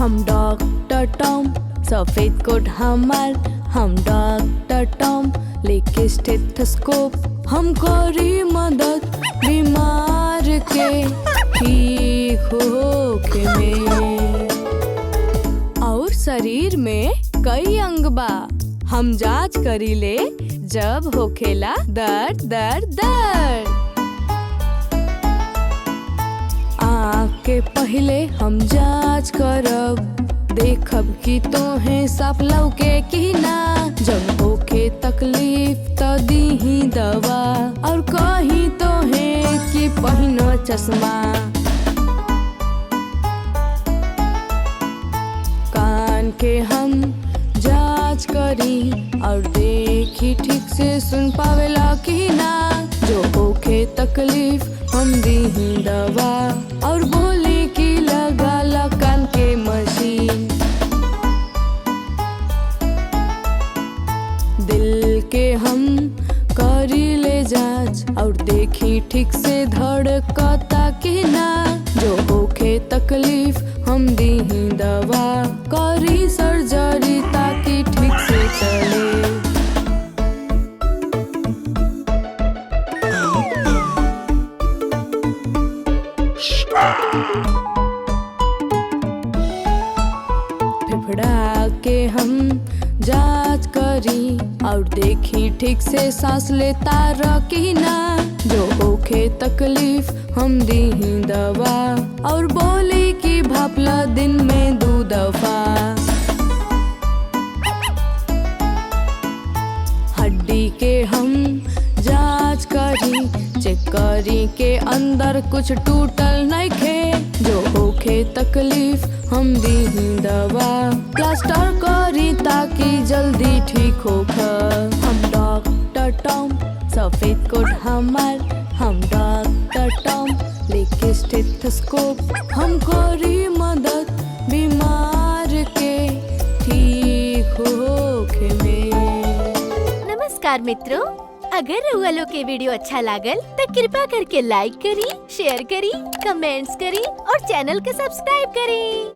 हम doctor Tom, सफेद कोट हमार। हम डॉक्टर टॉम लेके स्टेथोस्कोप, हम करी मदद बीमार के ठीक होके में। और शरीर में कई अंग बा, हम जांच करी ले जब होखेला दर्द दर्द दर्द। आँख के पहले हम जांच करब, देखब कि तोहे साफ लौके कि ना। जब होखे तकलीफ तो दीही दवा, और कहीं तोहे कि पहिनो चश्मा। कान के हम जांच करी और देखी ठीक से सुन पावेला कि ना। जो होखे तकलीफ हम दीही दवा, और बोली कि लगा ला कान के मशीन। दिल के हम करी ले जांच और देखी ठीक से धड़कता कि ना। जो होखे तकलीफ हम दीही दवा, करी सर्जरी ताकि ठीक से चले। फेफड़ा के हम जांच करी और देखी ठीक से सांस लेता रखी ना। जो होखे तकलीफ हम दीही दवा, और बोली कि भापला दिन में 2 दफा। हड्डी के हम जांच करी, चेक करी के अंदर कुछ टूटल नइखे। जो होखे तकलीफ हम दीही दवा, प्लास्टर करी ताकि जल्दी ठीक होख। हम डॉक्टर टॉम, सफेद कोट हमार। हम डॉक्टर टॉम लेके स्टेथोस्कोप, हम करी मदद बीमार के ठीक होखे में। नमस्कार मित्रों, अगर रउआ लोग के वीडियो अच्छा लागल तो कृपा करके लाइक करी, शेयर करी, कमेंट्स करी और चैनल के सब्सक्राइब करी।